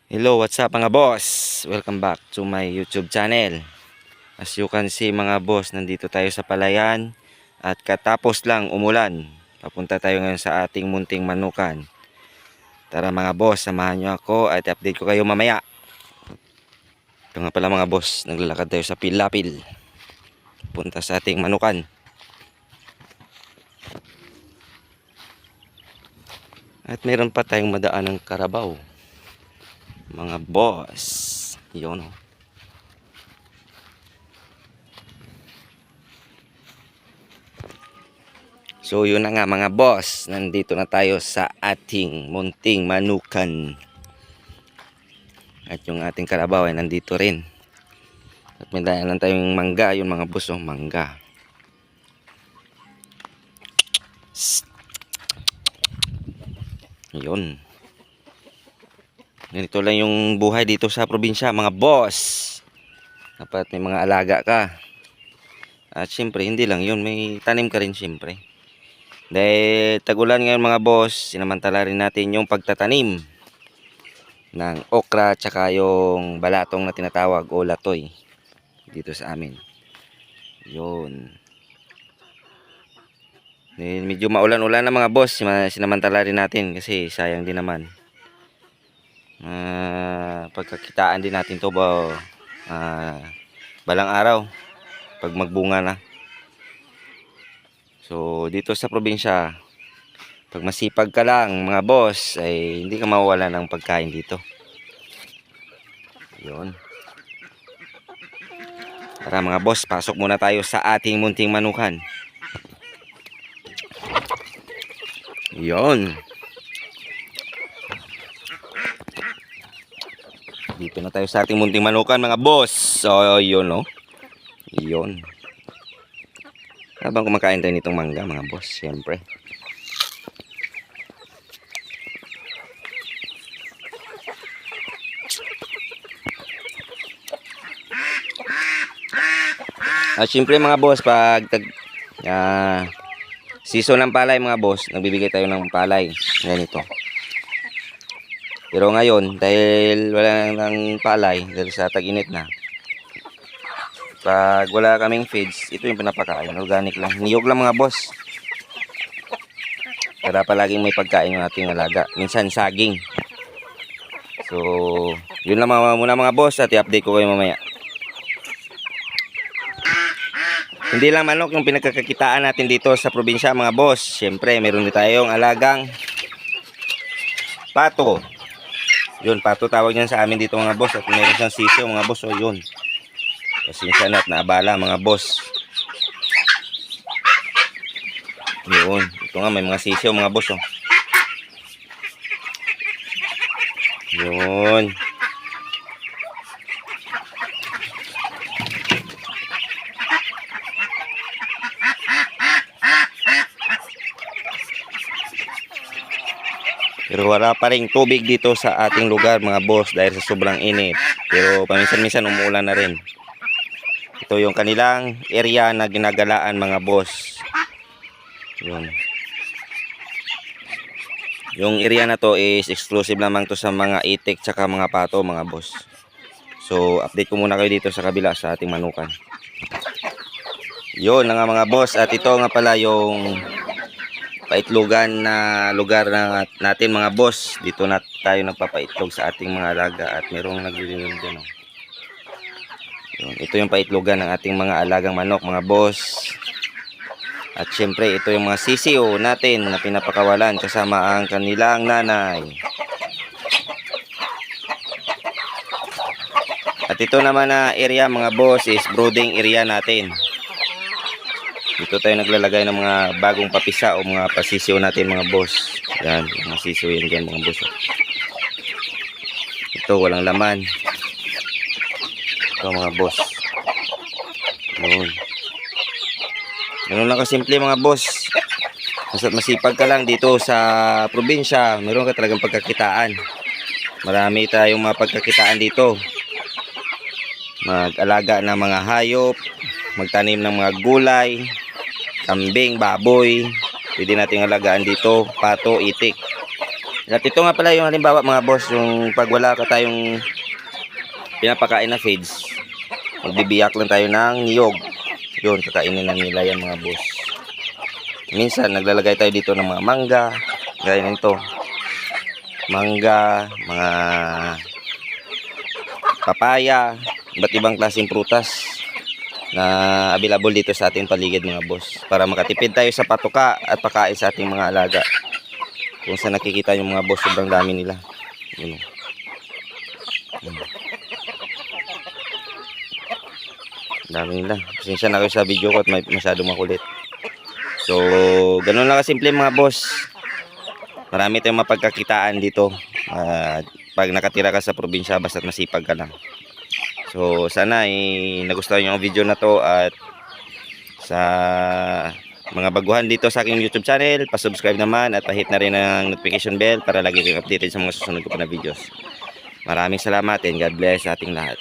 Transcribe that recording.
Hello, what's up mga boss? Welcome back to my YouTube channel. As you can see mga boss, nandito tayo sa palayan at katapos lang umulan. Papunta tayo ngayon sa ating munting manukan. Tara mga boss, samahan nyo ako at update ko kayo mamaya. Ito nga pala mga boss, naglalakad tayo sa Pilapil. Punta sa ating manukan. At meron pa tayong madaan ng karabaw. Mga boss, yun o. So yun na nga mga boss, nandito na tayo sa ating munting manukan. At yung ating karabaw ay nandito rin. At may daan lang tayong mangga, yung mga boss oh, mangga. Yun. Ganito lang yung buhay dito sa probinsya mga boss. Dapat may mga alaga ka. At syempre hindi lang yun, may tanim ka rin syempre. Dahil tagulan ngayon mga boss, sinamantala rin natin yung pagtatanim ng okra tsaka yung balatong na tinatawag o latoy dito sa amin. Yun. Dahil medyo maulan-ulan na mga boss, sinamantala rin natin kasi sayang din naman. Pagkakitaan din natin to ba balang araw pag magbunga na. So dito sa probinsya, pag masipag ka lang mga boss, ay hindi ka mawawala ng pagkain dito. Yun. Tara mga boss, pasok muna tayo sa ating munting manukan. Yun. Dito na tayo sa ating munting manukan mga boss. So yun no. Yun. Habang kumakain tayo nitong mangga mga boss, syempre. At syempre mga boss, pag season ng palay mga boss, nagbibigay tayo ng palay. Ganito. Pero ngayon, dahil wala nang palay, dahil sa tag-init na, pag wala kaming feeds, ito yung pinapakain. Organic lang. Niyog lang mga boss. Para palaging may pagkain yung ating alaga. Minsan saging. So, yun lang muna mga boss at i-update ko kayo mamaya. Hindi lang manok yung pinagkakakitaan natin dito sa probinsya mga boss. Siyempre, meron din tayong alagang pato. Yun, pato tawag niyan sa amin dito mga boss. At meron siyang sisiyo mga boss. O yun. Pasensya na at naabala mga boss. Yun. Ito nga may mga sisiyo mga boss. Oh. Yun. Pero wala pa ring tubig dito sa ating lugar mga boss dahil sa sobrang init. Pero paminsan-minsan umuulan na rin. Ito yung kanilang area na ginagalaan mga boss. Yun. Yung area na to is exclusive lamang to sa mga itik tsaka mga pato mga boss. So update ko muna kayo dito sa kabila sa ating manukan. Yun na nga mga boss. At ito nga pala yung paitlogan na lugar na natin mga boss. Dito na tayo nagpapaitlog sa ating mga alaga. At merong naglilinom dyan. Oh. Yun, ito yung paitlogan ng ating mga alagang manok mga boss. At syempre ito yung mga sisiyo natin na pinapakawalan kasama ang kanilang nanay. At ito naman na area mga boss is brooding area natin. Dito tayo naglalagay ng mga bagong papisa o mga pasisiyo natin mga boss. Yan, mga sisiyo yan dyan mga boss. Ito walang laman. Ito mga boss. Yun. Ganun lang kasimple mga boss. Masipag ka lang dito sa probinsya, meron ka talagang pagkakitaan. Marami tayong mga pagkakitaan dito. Mag-alaga ng mga hayop, magtanim ng mga gulay, kambing, baboy. Pwede nating alagaan dito, pato, itik. At ito nga pala yung halimbawa mga boss, yung pag wala ka tayong pinapakain na feeds, magbibiyak lang tayo ng niyog. Yun, kakainin lang nila yan mga boss. Minsan naglalagay tayo dito ng mga mangga, gaya nito. Mangga, mga papaya, iba't ibang klaseng prutas na available dito sa ating paligid mga boss, para makatipid tayo sa patuka at pakain sa ating mga alaga. Kung saan nakikita yung mga boss, sobrang dami nila. Yun. Dami nila. Pasensya na kayo sa video ko at masyadong makulit. So, ganun lang kasimple mga boss. Marami tayong mapagkakitaan dito. Pag nakatira ka sa probinsya, basta't masipag ka lang. So, sana nagustuhan nyo ang video na to, at sa mga baguhan dito sa aking YouTube channel, pa-subscribe naman at pa-hit na rin ang notification bell para lagi kayong updated sa mga susunod ko pa na videos. Maraming salamat and God bless sa ating lahat.